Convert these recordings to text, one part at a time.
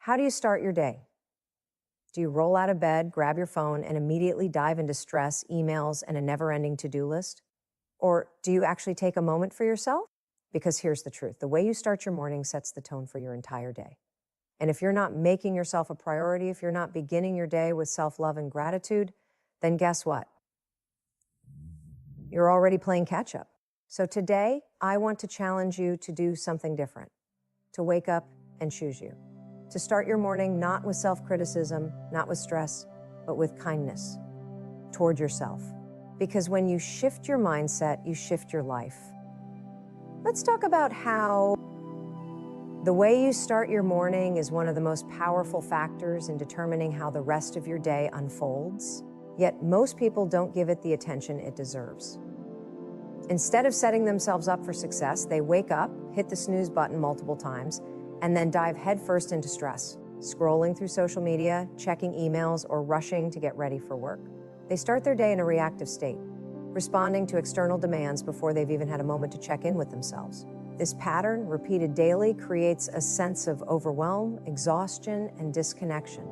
How do you start your day? Do you roll out of bed, grab your phone, and immediately dive into stress, emails, and a never-ending to-do list? Or do you actually take a moment for yourself? Because here's the truth. The way you start your morning sets the tone for your entire day. And if you're not making yourself a priority, if you're not beginning your day with self-love and gratitude, then guess what? You're already playing catch-up. So today, I want to challenge you to do something different, to wake up and choose you. To start your morning not with self-criticism, not with stress, but with kindness toward yourself. Because when you shift your mindset, you shift your life. Let's talk about how the way you start your morning is one of the most powerful factors in determining how the rest of your day unfolds. Yet most people don't give it the attention it deserves. Instead of setting themselves up for success, they wake up, hit the snooze button multiple times, and then dive headfirst into stress, scrolling through social media, checking emails, or rushing to get ready for work. They start their day in a reactive state, responding to external demands before they've even had a moment to check in with themselves. This pattern, repeated daily, creates a sense of overwhelm, exhaustion, and disconnection.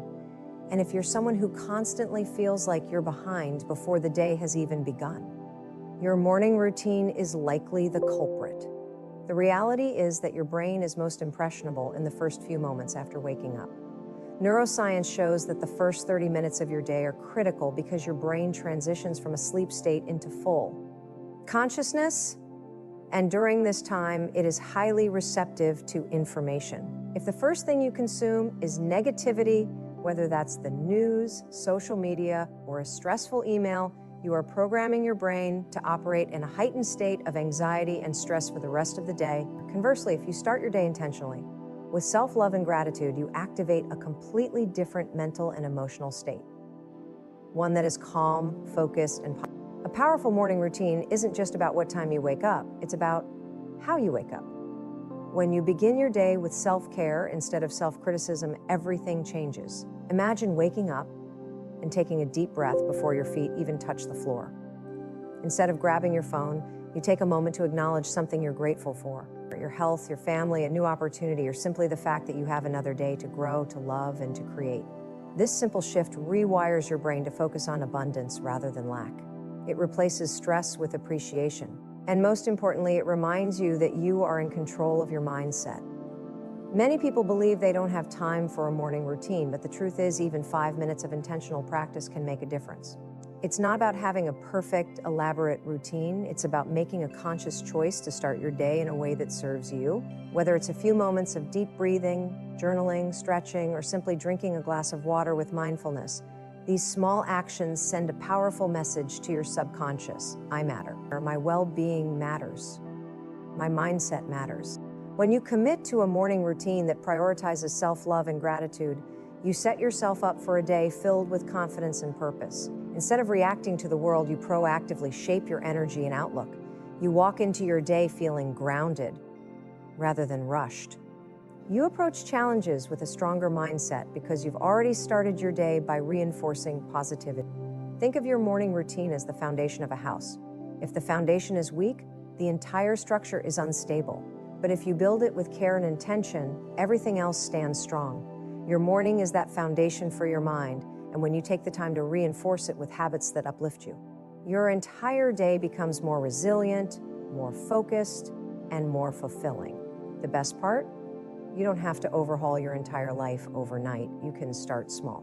And if you're someone who constantly feels like you're behind before the day has even begun, your morning routine is likely the culprit. The reality is that your brain is most impressionable in the first few moments after waking up. Neuroscience shows that the first 30 minutes of your day are critical because your brain transitions from a sleep state into full consciousness, and during this time, it is highly receptive to information. If the first thing you consume is negativity, whether that's the news, social media, or a stressful email, you are programming your brain to operate in a heightened state of anxiety and stress for the rest of the day. Conversely, if you start your day intentionally, with self-love and gratitude, you activate a completely different mental and emotional state. One that is calm, focused, and positive. A powerful morning routine isn't just about what time you wake up, it's about how you wake up. When you begin your day with self-care instead of self-criticism, everything changes. Imagine waking up and taking a deep breath before your feet even touch the floor. Instead of grabbing your phone, you take a moment to acknowledge something you're grateful for. Your health, your family, a new opportunity, or simply the fact that you have another day to grow, to love, and to create. This simple shift rewires your brain to focus on abundance rather than lack. It replaces stress with appreciation. And most importantly, it reminds you that you are in control of your mindset. Many people believe they don't have time for a morning routine, but the truth is even 5 minutes of intentional practice can make a difference. It's not about having a perfect, elaborate routine. It's about making a conscious choice to start your day in a way that serves you. Whether it's a few moments of deep breathing, journaling, stretching, or simply drinking a glass of water with mindfulness, these small actions send a powerful message to your subconscious. I matter. My well-being matters. My mindset matters. When you commit to a morning routine that prioritizes self-love and gratitude, you set yourself up for a day filled with confidence and purpose. Instead of reacting to the world, you proactively shape your energy and outlook. You walk into your day feeling grounded rather than rushed. You approach challenges with a stronger mindset because you've already started your day by reinforcing positivity. Think of your morning routine as the foundation of a house. If the foundation is weak, the entire structure is unstable. But if you build it with care and intention, everything else stands strong. Your morning is that foundation for your mind, and when you take the time to reinforce it with habits that uplift you, your entire day becomes more resilient, more focused, and more fulfilling. The best part? You don't have to overhaul your entire life overnight. You can start small.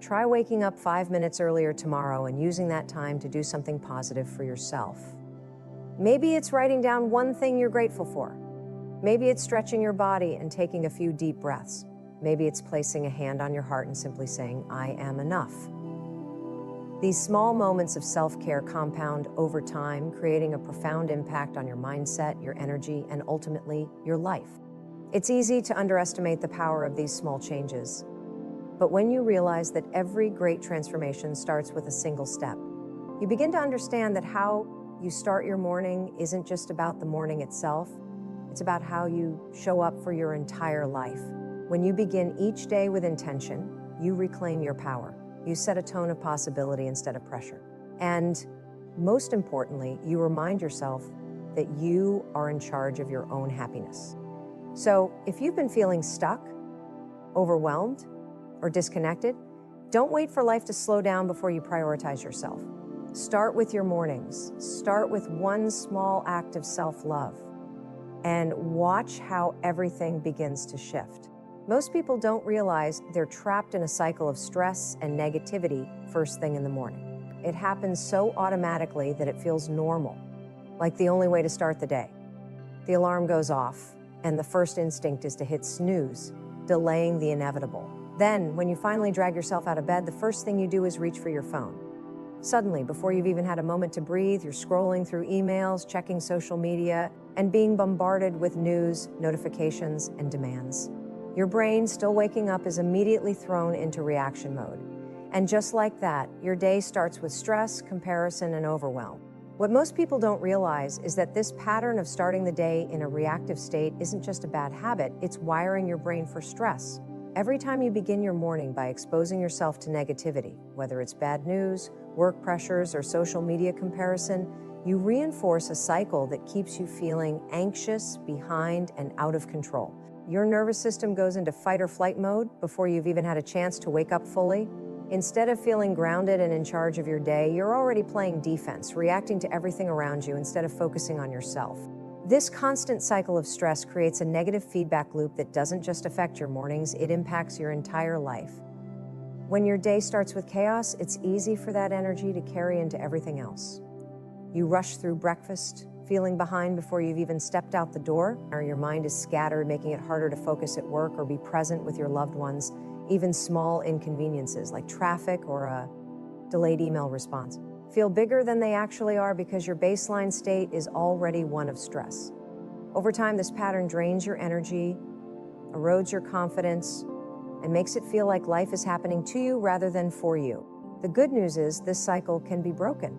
Try waking up 5 minutes earlier tomorrow and using that time to do something positive for yourself. Maybe it's writing down one thing you're grateful for. Maybe it's stretching your body and taking a few deep breaths. Maybe it's placing a hand on your heart and simply saying, I am enough. These small moments of self-care compound over time, creating a profound impact on your mindset, your energy, and ultimately, your life. It's easy to underestimate the power of these small changes. But when you realize that every great transformation starts with a single step, you begin to understand that how you start your morning isn't just about the morning itself. It's about how you show up for your entire life. When you begin each day with intention, you reclaim your power. You set a tone of possibility instead of pressure. And most importantly, you remind yourself that you are in charge of your own happiness. So if you've been feeling stuck overwhelmed, or disconnected? Don't wait for life to slow down before you prioritize yourself. Start with your mornings. Start with one small act of self-love, and watch how everything begins to shift. Most people don't realize they're trapped in a cycle of stress and negativity first thing in the morning. It happens so automatically that it feels normal, like the only way to start the day. The alarm goes off, and the first instinct is to hit snooze, delaying the inevitable. Then, when you finally drag yourself out of bed, the first thing you do is reach for your phone. Suddenly, before you've even had a moment to breathe, you're scrolling through emails, checking social media, and being bombarded with news, notifications, and demands. Your brain, still waking up, is immediately thrown into reaction mode. And just like that, your day starts with stress, comparison, and overwhelm. What most people don't realize is that this pattern of starting the day in a reactive state isn't just a bad habit, it's wiring your brain for stress. Every time you begin your morning by exposing yourself to negativity, whether it's bad news, work pressures, or social media comparison, you reinforce a cycle that keeps you feeling anxious, behind, and out of control. Your nervous system goes into fight or flight mode before you've even had a chance to wake up fully. Instead of feeling grounded and in charge of your day, you're already playing defense, reacting to everything around you instead of focusing on yourself. This constant cycle of stress creates a negative feedback loop that doesn't just affect your mornings, it impacts your entire life. When your day starts with chaos, it's easy for that energy to carry into everything else. You rush through breakfast, feeling behind before you've even stepped out the door, or your mind is scattered, making it harder to focus at work or be present with your loved ones. Even small inconveniences like traffic or a delayed email response feel bigger than they actually are because your baseline state is already one of stress. Over time, this pattern drains your energy, erodes your confidence, and makes it feel like life is happening to you rather than for you. The good news is this cycle can be broken.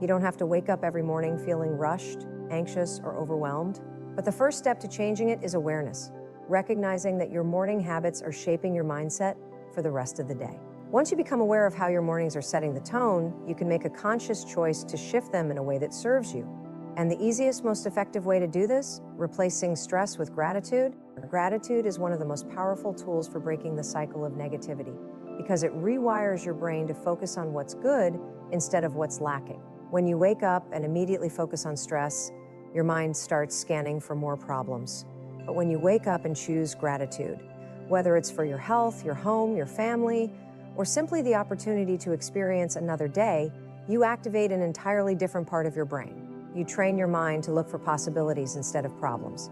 You don't have to wake up every morning feeling rushed, anxious, or overwhelmed. But the first step to changing it is awareness, recognizing that your morning habits are shaping your mindset for the rest of the day. Once you become aware of how your mornings are setting the tone, you can make a conscious choice to shift them in a way that serves you. And the easiest, most effective way to do this, replacing stress with gratitude. Gratitude is one of the most powerful tools for breaking the cycle of negativity because it rewires your brain to focus on what's good instead of what's lacking. When you wake up and immediately focus on stress, your mind starts scanning for more problems. But when you wake up and choose gratitude, whether it's for your health, your home, your family, or simply the opportunity to experience another day, you activate an entirely different part of your brain. You train your mind to look for possibilities instead of problems.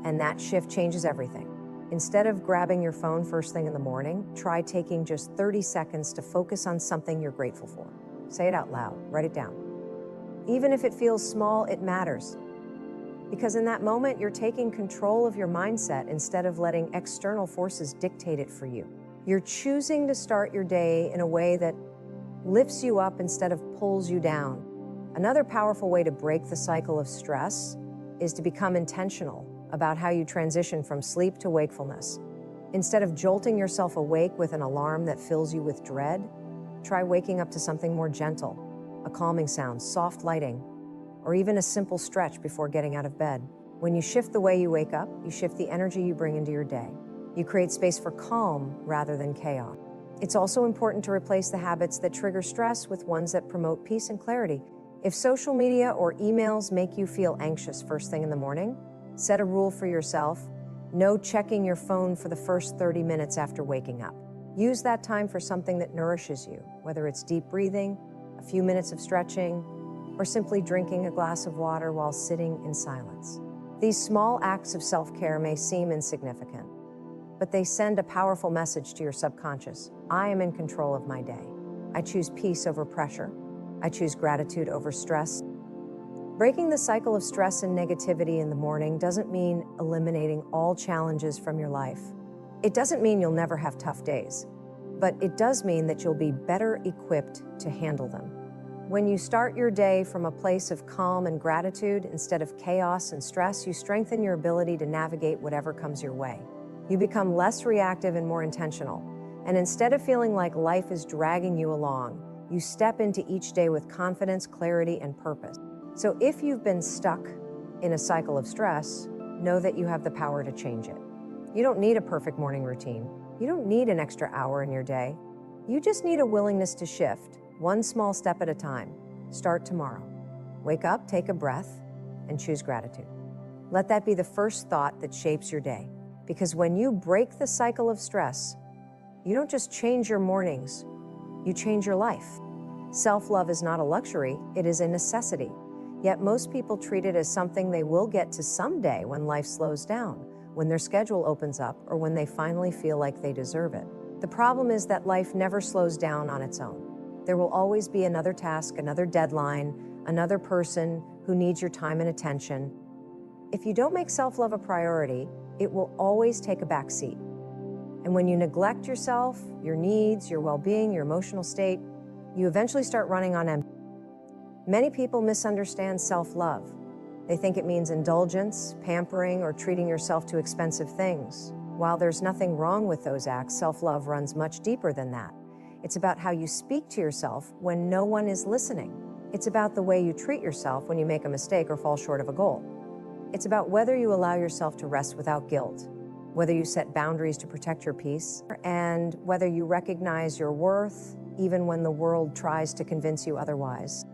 And that shift changes everything. Instead of grabbing your phone first thing in the morning, try taking just 30 seconds to focus on something you're grateful for. Say it out loud, write it down. Even if it feels small, it matters. Because in that moment, you're taking control of your mindset instead of letting external forces dictate it for you. You're choosing to start your day in a way that lifts you up instead of pulls you down. Another powerful way to break the cycle of stress is to become intentional about how you transition from sleep to wakefulness. Instead of jolting yourself awake with an alarm that fills you with dread, try waking up to something more gentle, a calming sound, soft lighting, or even a simple stretch before getting out of bed. When you shift the way you wake up, you shift the energy you bring into your day. You create space for calm rather than chaos. It's also important to replace the habits that trigger stress with ones that promote peace and clarity. If social media or emails make you feel anxious first thing in the morning, set a rule for yourself: no checking your phone for the first 30 minutes after waking up. Use that time for something that nourishes you, whether it's deep breathing, a few minutes of stretching, or simply drinking a glass of water while sitting in silence. These small acts of self-care may seem insignificant, but they send a powerful message to your subconscious. I am in control of my day. I choose peace over pressure. I choose gratitude over stress. Breaking the cycle of stress and negativity in the morning doesn't mean eliminating all challenges from your life. It doesn't mean you'll never have tough days, but it does mean that you'll be better equipped to handle them. When you start your day from a place of calm and gratitude instead of chaos and stress, you strengthen your ability to navigate whatever comes your way. You become less reactive and more intentional. And instead of feeling like life is dragging you along, you step into each day with confidence, clarity, and purpose. So if you've been stuck in a cycle of stress, know that you have the power to change it. You don't need a perfect morning routine. You don't need an extra hour in your day. You just need a willingness to shift, one small step at a time. Start tomorrow. Wake up, take a breath, and choose gratitude. Let that be the first thought that shapes your day. Because when you break the cycle of stress, you don't just change your mornings, you change your life. Self-love is not a luxury, it is a necessity. Yet most people treat it as something they will get to someday when life slows down, when their schedule opens up, or when they finally feel like they deserve it. The problem is that life never slows down on its own. There will always be another task, another deadline, another person who needs your time and attention. If you don't make self-love a priority, it will always take a back seat. And when you neglect yourself, your needs, your well-being, your emotional state, you eventually start running on empty. Many people misunderstand self-love. They think it means indulgence, pampering, or treating yourself to expensive things. While there's nothing wrong with those acts, self-love runs much deeper than that. It's about how you speak to yourself when no one is listening. It's about the way you treat yourself when you make a mistake or fall short of a goal. It's about whether you allow yourself to rest without guilt, whether you set boundaries to protect your peace, and whether you recognize your worth even when the world tries to convince you otherwise.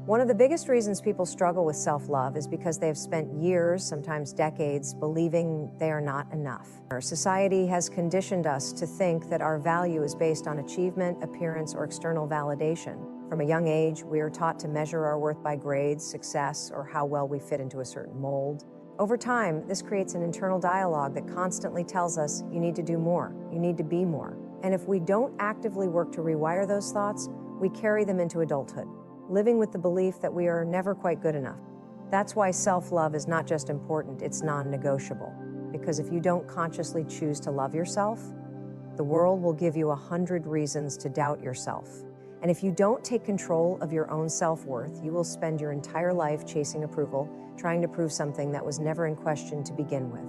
One of the biggest reasons people struggle with self-love is because they have spent years, sometimes decades, believing they are not enough. Our society has conditioned us to think that our value is based on achievement, appearance, or external validation. From a young age, we are taught to measure our worth by grades, success, or how well we fit into a certain mold. Over time, this creates an internal dialogue that constantly tells us, you need to do more, you need to be more. And if we don't actively work to rewire those thoughts, we carry them into adulthood, living with the belief that we are never quite good enough. That's why self-love is not just important, it's non-negotiable. Because if you don't consciously choose to love yourself, the world will give you 100 reasons to doubt yourself. And if you don't take control of your own self-worth, you will spend your entire life chasing approval, trying to prove something that was never in question to begin with.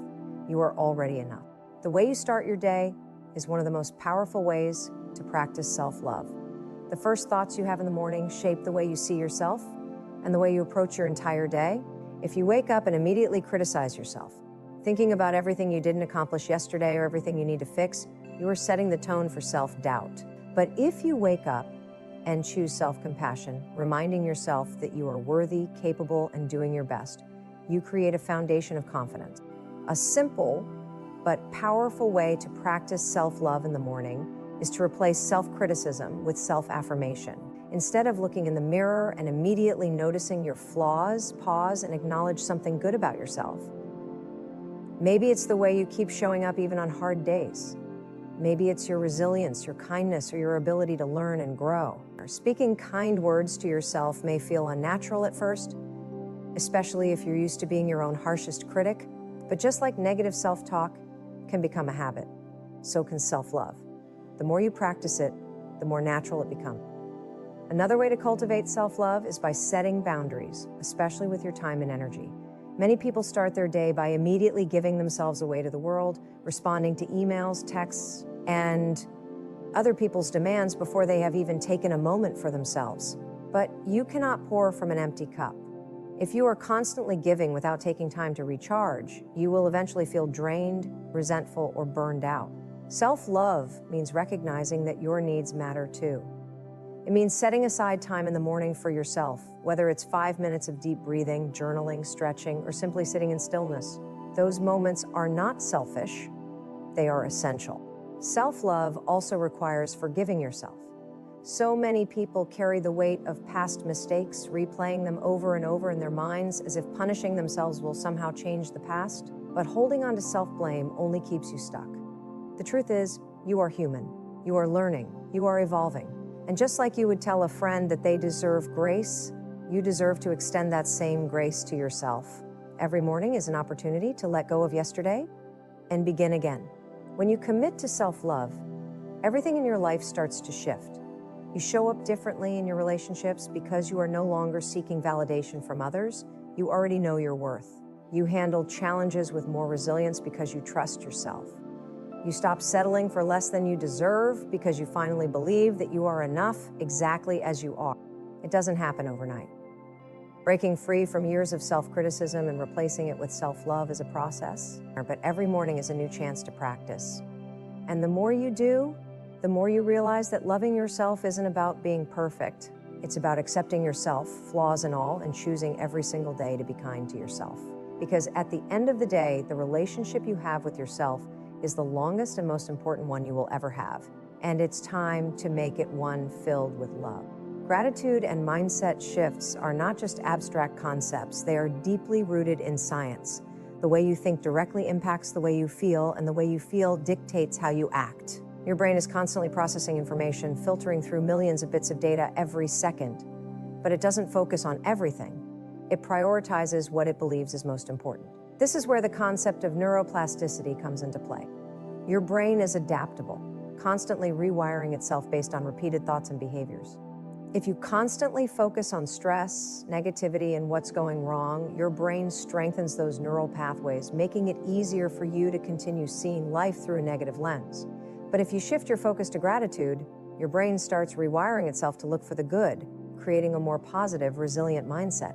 You are already enough. The way you start your day is one of the most powerful ways to practice self-love. The first thoughts you have in the morning shape the way you see yourself and the way you approach your entire day. If you wake up and immediately criticize yourself, thinking about everything you didn't accomplish yesterday or everything you need to fix, you are setting the tone for self-doubt. But if you wake up and choose self-compassion, reminding yourself that you are worthy, capable, and doing your best, you create a foundation of confidence. A simple but powerful way to practice self-love in the morning is to replace self-criticism with self-affirmation. Instead of looking in the mirror and immediately noticing your flaws, pause and acknowledge something good about yourself. Maybe it's the way you keep showing up even on hard days. Maybe it's your resilience, your kindness, or your ability to learn and grow. Speaking kind words to yourself may feel unnatural at first, especially if you're used to being your own harshest critic. But just like negative self-talk can become a habit, so can self-love. The more you practice it, the more natural it becomes. Another way to cultivate self-love is by setting boundaries, especially with your time and energy. Many people start their day by immediately giving themselves away to the world, responding to emails, texts, and other people's demands before they have even taken a moment for themselves. But you cannot pour from an empty cup. If you are constantly giving without taking time to recharge, you will eventually feel drained, resentful, or burned out. Self-love means recognizing that your needs matter too. It means setting aside time in the morning for yourself, whether it's 5 minutes of deep breathing, journaling, stretching, or simply sitting in stillness. Those moments are not selfish, they are essential. Self-love also requires forgiving yourself. So many people carry the weight of past mistakes, replaying them over and over in their minds as if punishing themselves will somehow change the past. But holding on to self-blame only keeps you stuck. The truth is, you are human. You are learning. You are evolving. And just like you would tell a friend that they deserve grace, you deserve to extend that same grace to yourself. Every morning is an opportunity to let go of yesterday and begin again. When you commit to self-love, everything in your life starts to shift. You show up differently in your relationships because you are no longer seeking validation from others. You already know your worth. You handle challenges with more resilience because you trust yourself. You stop settling for less than you deserve because you finally believe that you are enough exactly as you are. It doesn't happen overnight. Breaking free from years of self-criticism and replacing it with self-love is a process, but every morning is a new chance to practice. And the more you do, the more you realize that loving yourself isn't about being perfect. It's about accepting yourself, flaws and all, and choosing every single day to be kind to yourself. Because at the end of the day, the relationship you have with yourself is the longest and most important one you will ever have. And it's time to make it one filled with love. Gratitude and mindset shifts are not just abstract concepts, they are deeply rooted in science. The way you think directly impacts the way you feel, and the way you feel dictates how you act. Your brain is constantly processing information, filtering through millions of bits of data every second. But it doesn't focus on everything. It prioritizes what it believes is most important. This is where the concept of neuroplasticity comes into play. Your brain is adaptable, constantly rewiring itself based on repeated thoughts and behaviors. If you constantly focus on stress, negativity, and what's going wrong, your brain strengthens those neural pathways, making it easier for you to continue seeing life through a negative lens. But if you shift your focus to gratitude, your brain starts rewiring itself to look for the good, creating a more positive, resilient mindset.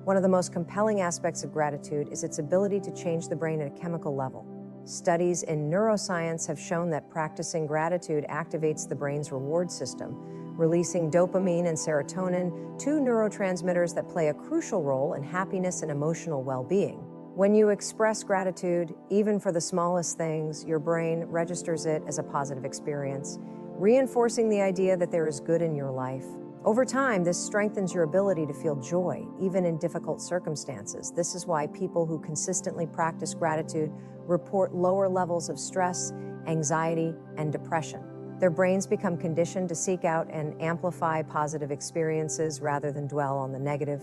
One of the most compelling aspects of gratitude is its ability to change the brain at a chemical level. Studies in neuroscience have shown that practicing gratitude activates the brain's reward system, releasing dopamine and serotonin, two neurotransmitters that play a crucial role in happiness and emotional well-being. When you express gratitude, even for the smallest things, your brain registers it as a positive experience, reinforcing the idea that there is good in your life. Over time, this strengthens your ability to feel joy, even in difficult circumstances. This is why people who consistently practice gratitude report lower levels of stress, anxiety, and depression. Their brains become conditioned to seek out and amplify positive experiences rather than dwell on the negative.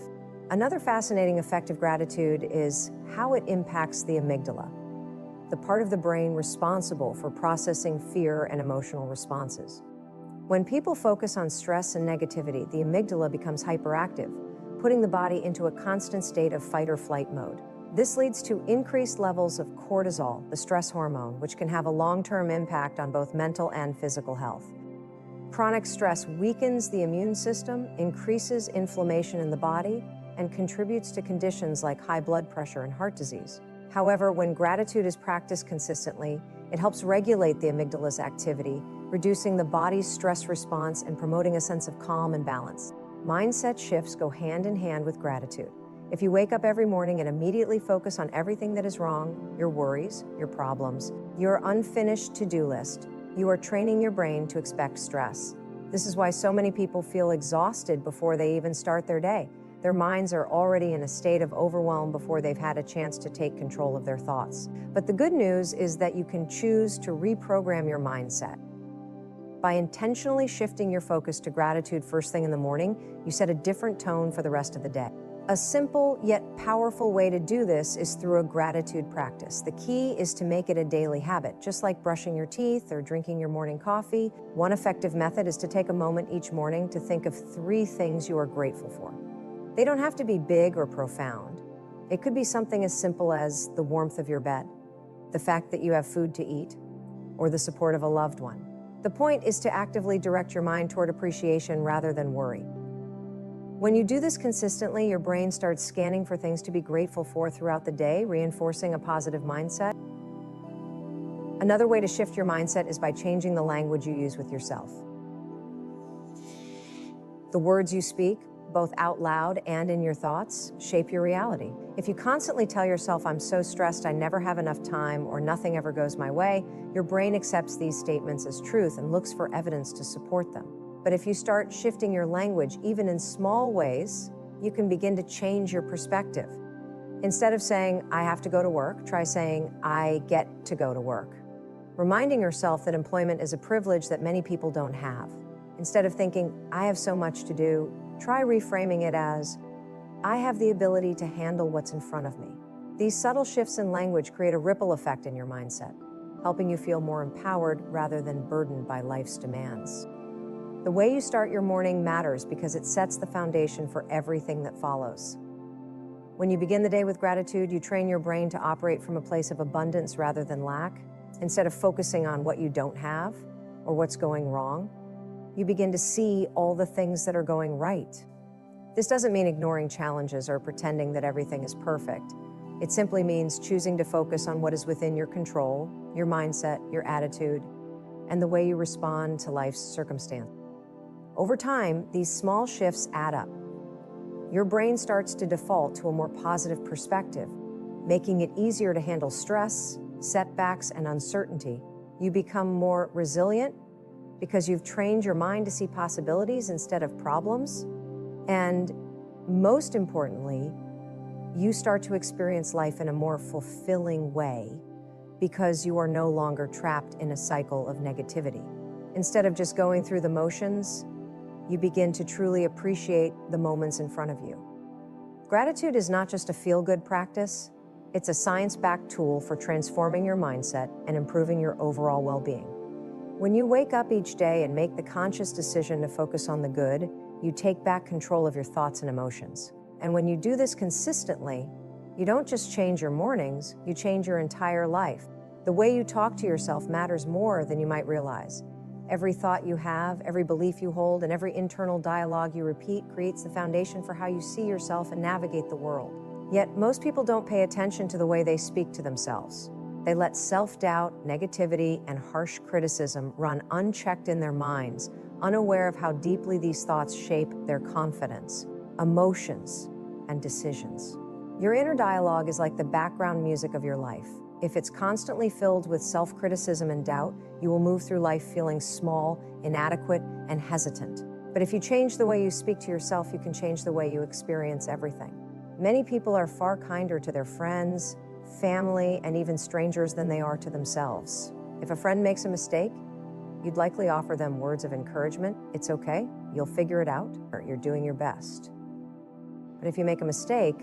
Another fascinating effect of gratitude is how it impacts the amygdala, the part of the brain responsible for processing fear and emotional responses. When people focus on stress and negativity, the amygdala becomes hyperactive, putting the body into a constant state of fight or flight mode. This leads to increased levels of cortisol, the stress hormone, which can have a long-term impact on both mental and physical health. Chronic stress weakens the immune system, increases inflammation in the body, and contributes to conditions like high blood pressure and heart disease. However, when gratitude is practiced consistently, it helps regulate the amygdala's activity, reducing the body's stress response and promoting a sense of calm and balance. Mindset shifts go hand in hand with gratitude. If you wake up every morning and immediately focus on everything that is wrong, your worries, your problems, your unfinished to-do list, you are training your brain to expect stress. This is why so many people feel exhausted before they even start their day. Their minds are already in a state of overwhelm before they've had a chance to take control of their thoughts. But the good news is that you can choose to reprogram your mindset. By intentionally shifting your focus to gratitude first thing in the morning, you set a different tone for the rest of the day. A simple yet powerful way to do this is through a gratitude practice. The key is to make it a daily habit, just like brushing your teeth or drinking your morning coffee. One effective method is to take a moment each morning to think of 3 things you are grateful for. They don't have to be big or profound. It could be something as simple as the warmth of your bed, the fact that you have food to eat, or the support of a loved one. The point is to actively direct your mind toward appreciation rather than worry. When you do this consistently, your brain starts scanning for things to be grateful for throughout the day, reinforcing a positive mindset. Another way to shift your mindset is by changing the language you use with yourself. The words you speak, both out loud and in your thoughts, shape your reality. If you constantly tell yourself, "I'm so stressed, I never have enough time," or "nothing ever goes my way," your brain accepts these statements as truth and looks for evidence to support them. But if you start shifting your language, even in small ways, you can begin to change your perspective. Instead of saying, "I have to go to work," try saying, "I get to go to work." Reminding yourself that employment is a privilege that many people don't have. Instead of thinking, "I have so much to do," try reframing it as, "I have the ability to handle what's in front of me." These subtle shifts in language create a ripple effect in your mindset, helping you feel more empowered rather than burdened by life's demands. The way you start your morning matters because it sets the foundation for everything that follows. When you begin the day with gratitude, you train your brain to operate from a place of abundance rather than lack. Instead of focusing on what you don't have or what's going wrong, you begin to see all the things that are going right. This doesn't mean ignoring challenges or pretending that everything is perfect. It simply means choosing to focus on what is within your control, your mindset, your attitude, and the way you respond to life's circumstance. Over time, these small shifts add up. Your brain starts to default to a more positive perspective, making it easier to handle stress, setbacks, and uncertainty. You become more resilient because you've trained your mind to see possibilities instead of problems. And most importantly, you start to experience life in a more fulfilling way because you are no longer trapped in a cycle of negativity. Instead of just going through the motions, you begin to truly appreciate the moments in front of you. Gratitude is not just a feel-good practice, it's a science-backed tool for transforming your mindset and improving your overall well-being. When you wake up each day and make the conscious decision to focus on the good, you take back control of your thoughts and emotions. And when you do this consistently, you don't just change your mornings, you change your entire life. The way you talk to yourself matters more than you might realize. Every thought you have, every belief you hold, and every internal dialogue you repeat creates the foundation for how you see yourself and navigate the world. Yet, most people don't pay attention to the way they speak to themselves. They let self-doubt, negativity, and harsh criticism run unchecked in their minds, unaware of how deeply these thoughts shape their confidence, emotions, and decisions. Your inner dialogue is like the background music of your life. If it's constantly filled with self-criticism and doubt, you will move through life feeling small, inadequate, and hesitant. But if you change the way you speak to yourself, you can change the way you experience everything. Many people are far kinder to their friends, family, and even strangers than they are to themselves. If a friend makes a mistake, you'd likely offer them words of encouragement. It's okay, you'll figure it out, or you're doing your best. But if you make a mistake,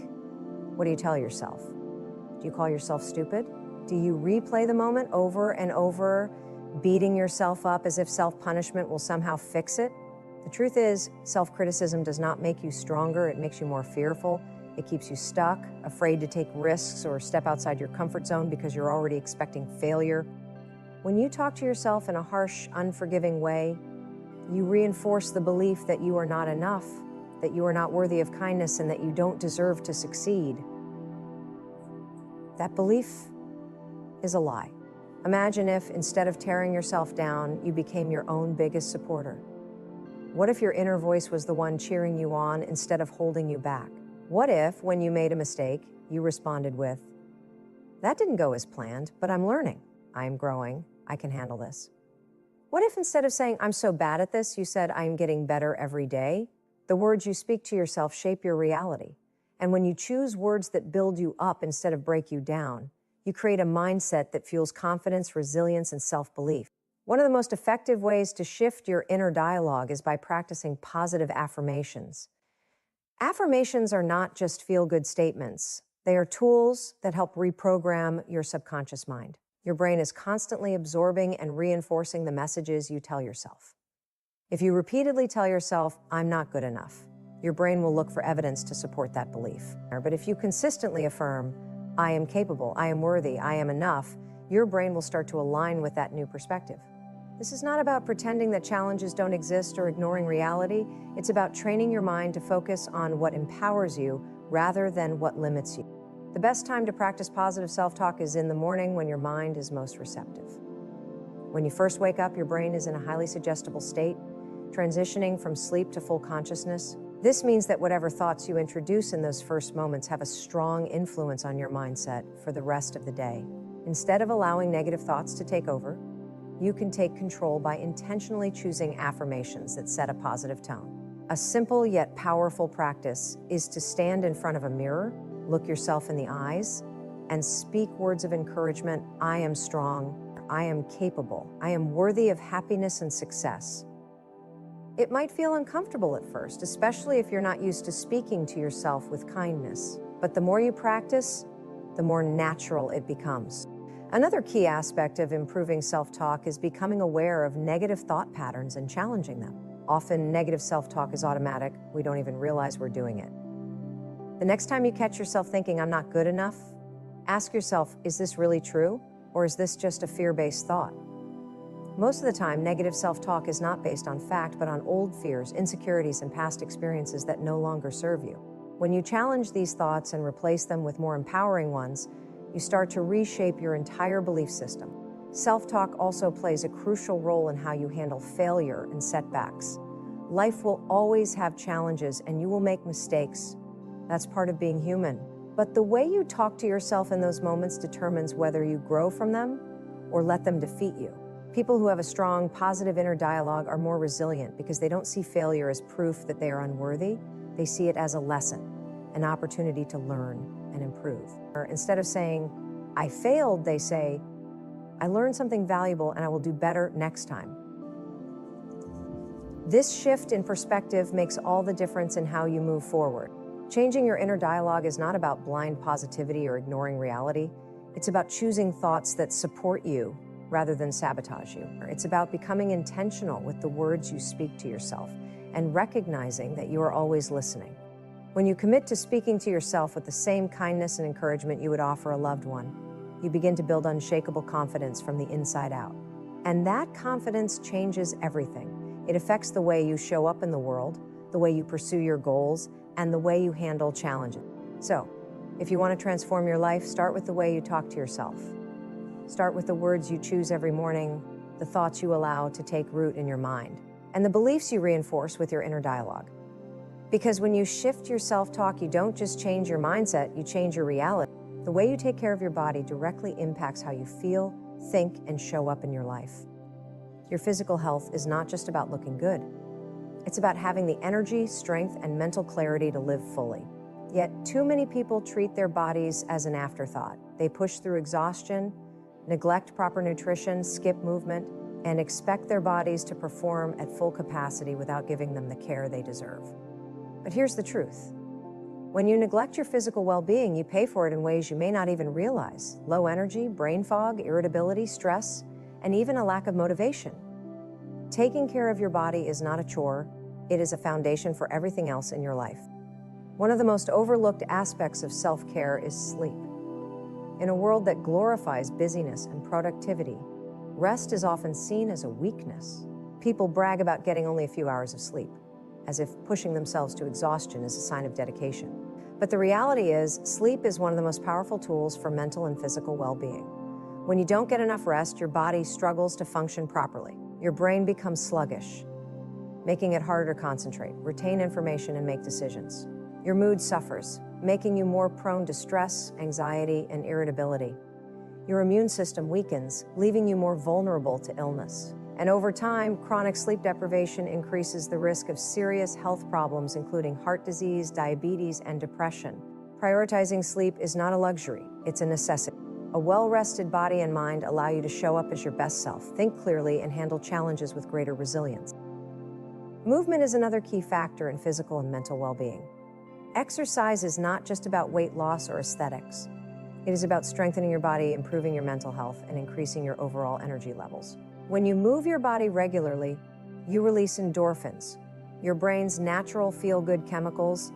what do you tell yourself? Do you call yourself stupid? Do you replay the moment over and over, beating yourself up as if self-punishment will somehow fix it? The truth is, self-criticism does not make you stronger, it makes you more fearful. It keeps you stuck, afraid to take risks or step outside your comfort zone because you're already expecting failure. When you talk to yourself in a harsh, unforgiving way, you reinforce the belief that you are not enough, that you are not worthy of kindness, and that you don't deserve to succeed. That belief is a lie. Imagine if, instead of tearing yourself down, you became your own biggest supporter. What if your inner voice was the one cheering you on instead of holding you back? What if, when you made a mistake, you responded with, "That didn't go as planned, but I'm learning. I'm growing. I can handle this." What if, instead of saying, "I'm so bad at this," you said, "I'm getting better every day"? The words you speak to yourself shape your reality. And when you choose words that build you up instead of break you down, you create a mindset that fuels confidence, resilience, and self-belief. One of the most effective ways to shift your inner dialogue is by practicing positive affirmations. Affirmations are not just feel-good statements. They are tools that help reprogram your subconscious mind. Your brain is constantly absorbing and reinforcing the messages you tell yourself. If you repeatedly tell yourself, "I'm not good enough," your brain will look for evidence to support that belief. But if you consistently affirm, "I am capable, I am worthy, I am enough," your brain will start to align with that new perspective. This is not about pretending that challenges don't exist or ignoring reality. It's about training your mind to focus on what empowers you rather than what limits you. The best time to practice positive self-talk is in the morning when your mind is most receptive. When you first wake up, your brain is in a highly suggestible state, transitioning from sleep to full consciousness. This means that whatever thoughts you introduce in those first moments have a strong influence on your mindset for the rest of the day. Instead of allowing negative thoughts to take over, you can take control by intentionally choosing affirmations that set a positive tone. A simple yet powerful practice is to stand in front of a mirror, look yourself in the eyes, and speak words of encouragement. "I am strong, I am capable, I am worthy of happiness and success." It might feel uncomfortable at first, especially if you're not used to speaking to yourself with kindness. But the more you practice, the more natural it becomes. Another key aspect of improving self-talk is becoming aware of negative thought patterns and challenging them. Often, negative self-talk is automatic. We don't even realize we're doing it. The next time you catch yourself thinking, "I'm not good enough," ask yourself, is this really true? Or is this just a fear-based thought? Most of the time, negative self-talk is not based on fact, but on old fears, insecurities, and past experiences that no longer serve you. When you challenge these thoughts and replace them with more empowering ones, you start to reshape your entire belief system. Self-talk also plays a crucial role in how you handle failure and setbacks. Life will always have challenges and you will make mistakes. That's part of being human. But the way you talk to yourself in those moments determines whether you grow from them or let them defeat you. People who have a strong, positive inner dialogue are more resilient because they don't see failure as proof that they are unworthy. They see it as a lesson, an opportunity to learn and improve. Or instead of saying, "I failed," they say, "I learned something valuable and I will do better next time." This shift in perspective makes all the difference in how you move forward. Changing your inner dialogue is not about blind positivity or ignoring reality. It's about choosing thoughts that support you rather than sabotage you. It's about becoming intentional with the words you speak to yourself and recognizing that you are always listening. When you commit to speaking to yourself with the same kindness and encouragement you would offer a loved one, you begin to build unshakable confidence from the inside out. And that confidence changes everything. It affects the way you show up in the world, the way you pursue your goals, and the way you handle challenges. So, if you want to transform your life, start with the way you talk to yourself. Start with the words you choose every morning, the thoughts you allow to take root in your mind, and the beliefs you reinforce with your inner dialogue. Because when you shift your self-talk, you don't just change your mindset, you change your reality. The way you take care of your body directly impacts how you feel, think, and show up in your life. Your physical health is not just about looking good. It's about having the energy, strength, and mental clarity to live fully. Yet, too many people treat their bodies as an afterthought. They push through exhaustion, neglect proper nutrition, skip movement, and expect their bodies to perform at full capacity without giving them the care they deserve. But here's the truth. When you neglect your physical well-being, you pay for it in ways you may not even realize. Low energy, brain fog, irritability, stress, and even a lack of motivation. Taking care of your body is not a chore. It is a foundation for everything else in your life. One of the most overlooked aspects of self-care is sleep. In a world that glorifies busyness and productivity, rest is often seen as a weakness. People brag about getting only a few hours of sleep, as if pushing themselves to exhaustion is a sign of dedication. But the reality is, sleep is one of the most powerful tools for mental and physical well-being. When you don't get enough rest, your body struggles to function properly. Your brain becomes sluggish, making it harder to concentrate, retain information, and make decisions. Your mood suffers, making you more prone to stress, anxiety, and irritability. Your immune system weakens, leaving you more vulnerable to illness. And over time, chronic sleep deprivation increases the risk of serious health problems, including heart disease, diabetes, and depression. Prioritizing sleep is not a luxury, it's a necessity. A well-rested body and mind allow you to show up as your best self, think clearly, and handle challenges with greater resilience. Movement is another key factor in physical and mental well-being. Exercise is not just about weight loss or aesthetics. It is about strengthening your body, improving your mental health, and increasing your overall energy levels. When you move your body regularly, you release endorphins, your brain's natural feel-good chemicals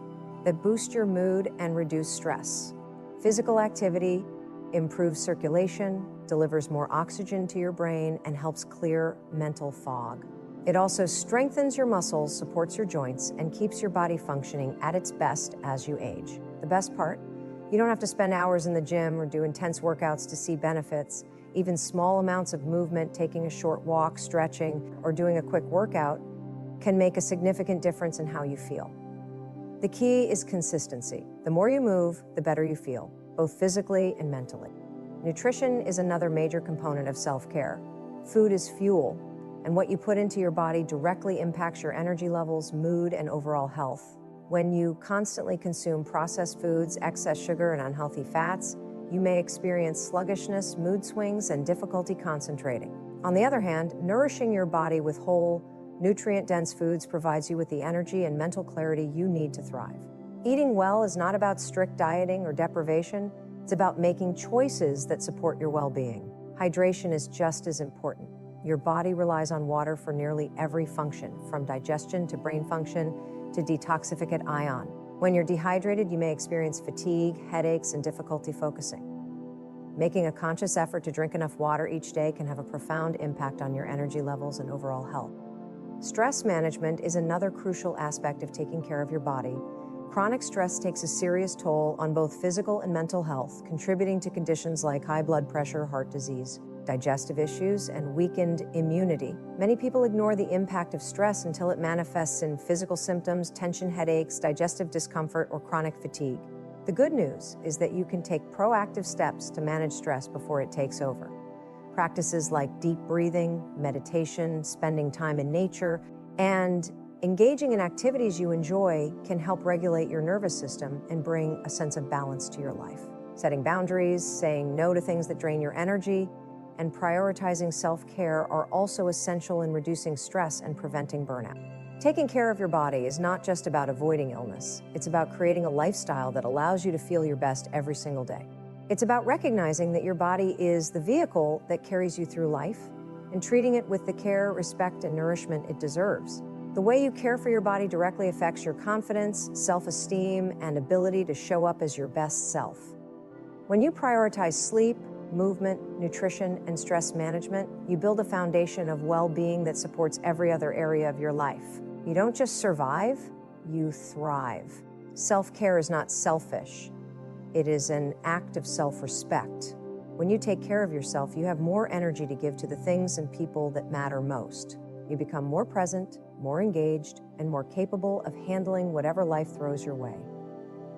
that boost your mood and reduce stress. Physical activity improves circulation, delivers more oxygen to your brain, and helps clear mental fog. It also strengthens your muscles, supports your joints, and keeps your body functioning at its best as you age. The best part? You don't have to spend hours in the gym or do intense workouts to see benefits. Even small amounts of movement, taking a short walk, stretching, or doing a quick workout can make a significant difference in how you feel. The key is consistency. The more you move, the better you feel, both physically and mentally. Nutrition is another major component of self-care. Food is fuel, and what you put into your body directly impacts your energy levels, mood, and overall health. When you constantly consume processed foods, excess sugar, and unhealthy fats, you may experience sluggishness, mood swings, and difficulty concentrating. On the other hand, nourishing your body with whole, nutrient-dense foods provides you with the energy and mental clarity you need to thrive. Eating well is not about strict dieting or deprivation. It's about making choices that support your well-being. Hydration is just as important. Your body relies on water for nearly every function, from digestion to brain function to detoxificate ion. When you're dehydrated, you may experience fatigue, headaches, and difficulty focusing. Making a conscious effort to drink enough water each day can have a profound impact on your energy levels and overall health. Stress management is another crucial aspect of taking care of your body Chronic stress takes a serious toll on both physical and mental health, contributing to conditions like high blood pressure, heart disease, digestive issues, and weakened immunity. Many people ignore the impact of stress until it manifests in physical symptoms, tension headaches, digestive discomfort, or chronic fatigue. The good news is that you can take proactive steps to manage stress before it takes over. Practices like deep breathing, meditation, spending time in nature, and engaging in activities you enjoy can help regulate your nervous system and bring a sense of balance to your life. Setting boundaries, saying no to things that drain your energy, and prioritizing self-care are also essential in reducing stress and preventing burnout. Taking care of your body is not just about avoiding illness. It's about creating a lifestyle that allows you to feel your best every single day. It's about recognizing that your body is the vehicle that carries you through life and treating it with the care, respect, and nourishment it deserves. The way you care for your body directly affects your confidence, self-esteem, and ability to show up as your best self. When you prioritize sleep, movement, nutrition, and stress management, you build a foundation of well-being that supports every other area of your life. You don't just survive, you thrive. Self-care is not selfish. It is an act of self-respect. When you take care of yourself, you have more energy to give to the things and people that matter most. You become more present, more engaged, and more capable of handling whatever life throws your way.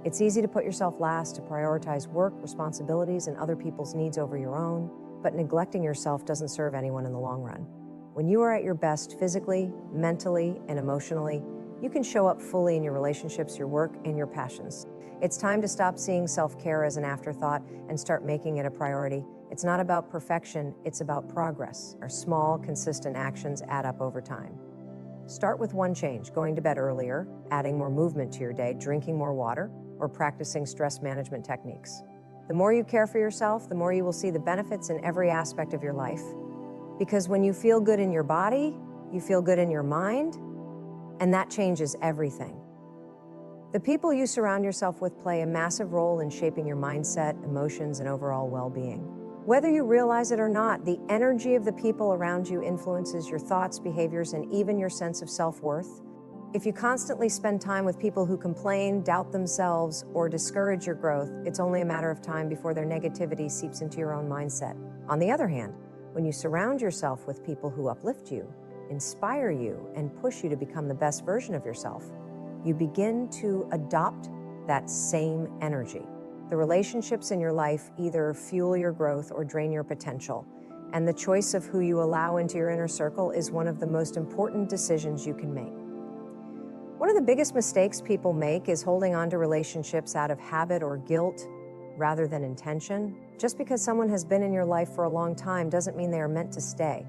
It's easy to put yourself last, to prioritize work, responsibilities, and other people's needs over your own, but neglecting yourself doesn't serve anyone in the long run. When you are at your best physically, mentally, and emotionally, you can show up fully in your relationships, your work, and your passions. It's time to stop seeing self-care as an afterthought and start making it a priority. It's not about perfection, it's about progress. Our small, consistent actions add up over time. Start with one change: going to bed earlier, adding more movement to your day, drinking more water, or practicing stress management techniques. The more you care for yourself, the more you will see the benefits in every aspect of your life. Because when you feel good in your body, you feel good in your mind, and that changes everything. The people you surround yourself with play a massive role in shaping your mindset, emotions, and overall well-being. Whether you realize it or not, the energy of the people around you influences your thoughts, behaviors, and even your sense of self-worth. If you constantly spend time with people who complain, doubt themselves, or discourage your growth, it's only a matter of time before their negativity seeps into your own mindset. On the other hand, when you surround yourself with people who uplift you, inspire you, and push you to become the best version of yourself, you begin to adopt that same energy. The relationships in your life either fuel your growth or drain your potential, and the choice of who you allow into your inner circle is one of the most important decisions you can make. One of the biggest mistakes people make is holding on to relationships out of habit or guilt rather than intention. Just because someone has been in your life for a long time doesn't mean they are meant to stay.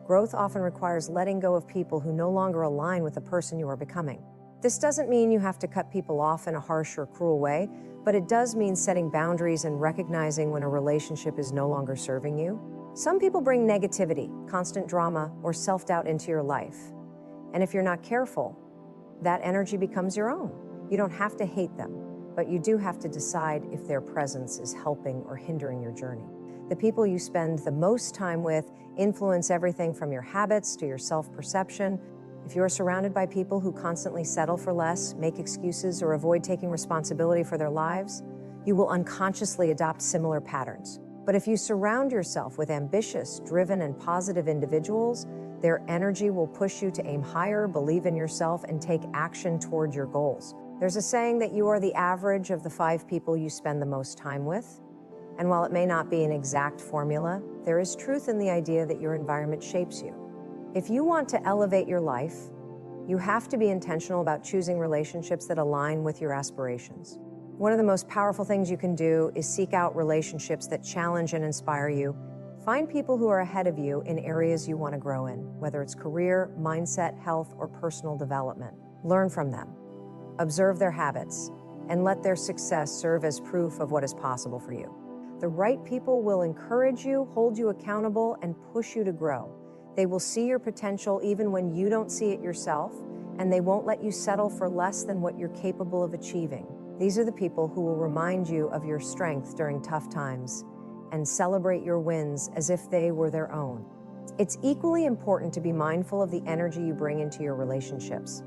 Growth often requires letting go of people who no longer align with the person you are becoming. This doesn't mean you have to cut people off in a harsh or cruel way, but it does mean setting boundaries and recognizing when a relationship is no longer serving you. Some people bring negativity, constant drama, or self-doubt into your life. And if you're not careful, that energy becomes your own. You don't have to hate them, but you do have to decide if their presence is helping or hindering your journey. The people you spend the most time with influence everything from your habits to your self-perception. If you're surrounded by people who constantly settle for less, make excuses, or avoid taking responsibility for their lives, you will unconsciously adopt similar patterns. But if you surround yourself with ambitious, driven, and positive individuals, their energy will push you to aim higher, believe in yourself, and take action toward your goals. There's a saying that you are the average of the 5 people you spend the most time with. And while it may not be an exact formula, there is truth in the idea that your environment shapes you. If you want to elevate your life, you have to be intentional about choosing relationships that align with your aspirations. One of the most powerful things you can do is seek out relationships that challenge and inspire you. Find people who are ahead of you in areas you want to grow in, whether it's career, mindset, health, or personal development. Learn from them, observe their habits, and let their success serve as proof of what is possible for you. The right people will encourage you, hold you accountable, and push you to grow. They will see your potential even when you don't see it yourself, and they won't let you settle for less than what you're capable of achieving. These are the people who will remind you of your strength during tough times and celebrate your wins as if they were their own. It's equally important to be mindful of the energy you bring into your relationships.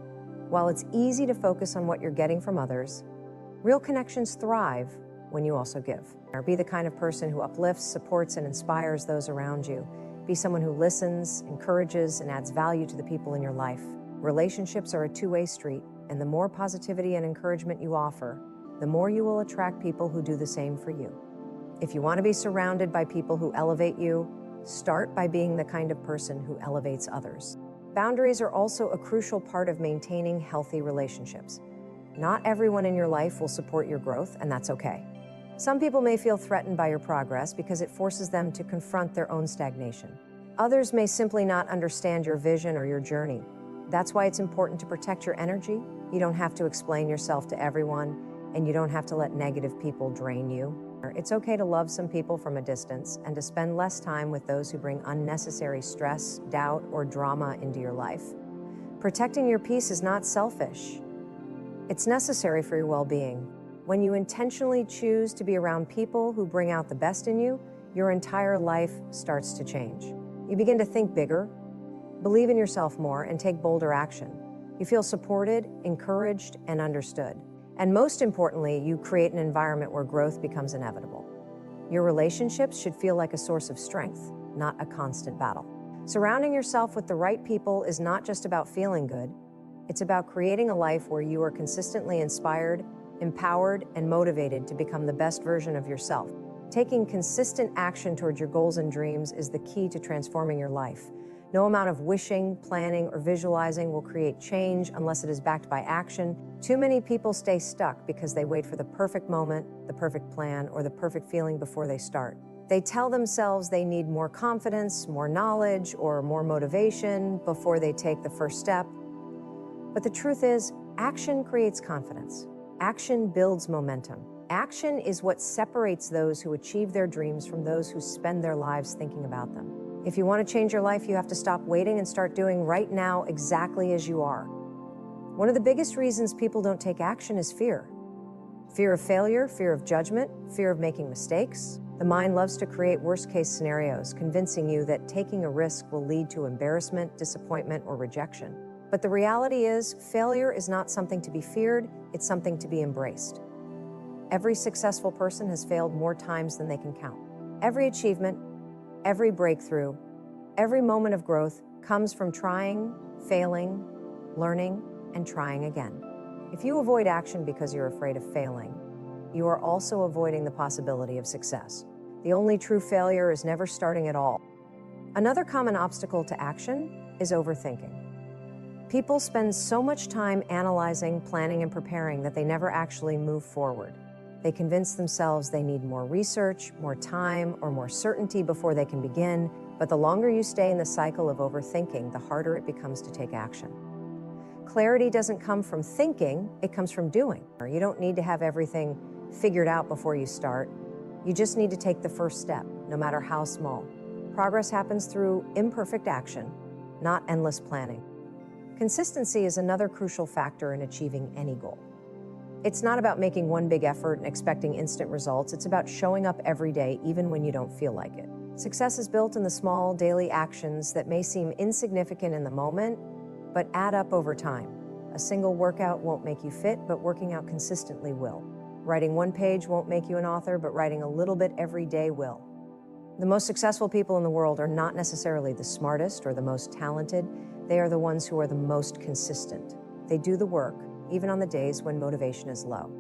While it's easy to focus on what you're getting from others, real connections thrive when you also give. Or be the kind of person who uplifts, supports, and inspires those around you. Be someone who listens, encourages, and adds value to the people in your life. Relationships are a two-way street, and the more positivity and encouragement you offer, the more you will attract people who do the same for you. If you want to be surrounded by people who elevate you, start by being the kind of person who elevates others. Boundaries are also a crucial part of maintaining healthy relationships. Not everyone in your life will support your growth, and that's okay. Some people may feel threatened by your progress because it forces them to confront their own stagnation. Others may simply not understand your vision or your journey. That's why it's important to protect your energy. You don't have to explain yourself to everyone, and you don't have to let negative people drain you. It's okay to love some people from a distance and to spend less time with those who bring unnecessary stress, doubt, or drama into your life. Protecting your peace is not selfish. It's necessary for your well-being. When you intentionally choose to be around people who bring out the best in you, your entire life starts to change. You begin to think bigger, believe in yourself more, and take bolder action. You feel supported, encouraged, and understood. And most importantly, you create an environment where growth becomes inevitable. Your relationships should feel like a source of strength, not a constant battle. Surrounding yourself with the right people is not just about feeling good. It's about creating a life where you are consistently inspired, empowered, and motivated to become the best version of yourself. Taking consistent action toward your goals and dreams is the key to transforming your life. No amount of wishing, planning, or visualizing will create change unless it is backed by action. Too many people stay stuck because they wait for the perfect moment, the perfect plan, or the perfect feeling before they start. They tell themselves they need more confidence, more knowledge, or more motivation before they take the first step. But the truth is, action creates confidence. Action builds momentum. Action is what separates those who achieve their dreams from those who spend their lives thinking about them. If you want to change your life, you have to stop waiting and start doing right now exactly as you are. One of the biggest reasons people don't take action is fear. Fear of failure, fear of judgment, fear of making mistakes. The mind loves to create worst-case scenarios, convincing you that taking a risk will lead to embarrassment, disappointment, or rejection. But the reality is, failure is not something to be feared, it's something to be embraced. Every successful person has failed more times than they can count. Every achievement, every breakthrough, every moment of growth comes from trying, failing, learning, and trying again. If you avoid action because you're afraid of failing, you are also avoiding the possibility of success. The only true failure is never starting at all. Another common obstacle to action is overthinking. People spend so much time analyzing, planning, and preparing that they never actually move forward. They convince themselves they need more research, more time, or more certainty before they can begin, but the longer you stay in the cycle of overthinking, the harder it becomes to take action. Clarity doesn't come from thinking, it comes from doing. You don't need to have everything figured out before you start. You just need to take the first step, no matter how small. Progress happens through imperfect action, not endless planning. Consistency is another crucial factor in achieving any goal. It's not about making one big effort and expecting instant results. It's about showing up every day, even when you don't feel like it. Success is built in the small daily actions that may seem insignificant in the moment, but add up over time. A single workout won't make you fit, but working out consistently will. Writing one page won't make you an author, but writing a little bit every day will. The most successful people in the world are not necessarily the smartest or the most talented. They are the ones who are the most consistent. They do the work, even on the days when motivation is low.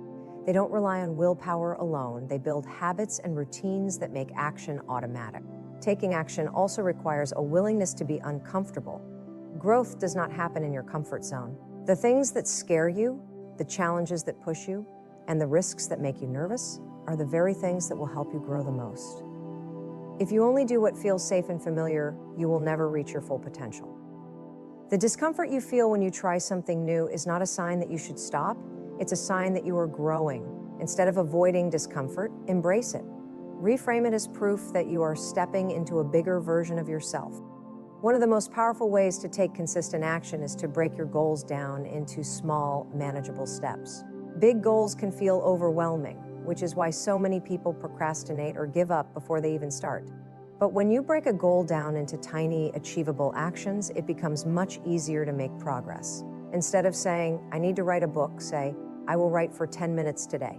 They don't rely on willpower alone. They build habits and routines that make action automatic. Taking action also requires a willingness to be uncomfortable. Growth does not happen in your comfort zone. The things that scare you, the challenges that push you, and the risks that make you nervous are the very things that will help you grow the most. If you only do what feels safe and familiar, you will never reach your full potential. The discomfort you feel when you try something new is not a sign that you should stop. It's a sign that you are growing. Instead of avoiding discomfort, embrace it. Reframe it as proof that you are stepping into a bigger version of yourself. One of the most powerful ways to take consistent action is to break your goals down into small, manageable steps. Big goals can feel overwhelming, which is why so many people procrastinate or give up before they even start. But when you break a goal down into tiny, achievable actions, it becomes much easier to make progress. Instead of saying, I need to write a book, say, I will write for 10 minutes today.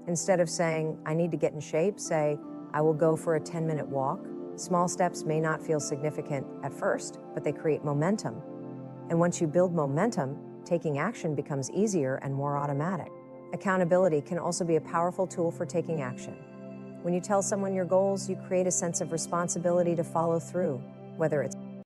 Instead of saying, I need to get in shape, say, I will go for a 10-minute walk. Small steps may not feel significant at first, but they create momentum. And once you build momentum, taking action becomes easier and more automatic. Accountability can also be a powerful tool for taking action. When you tell someone your goals, you create a sense of responsibility to follow through, whether it's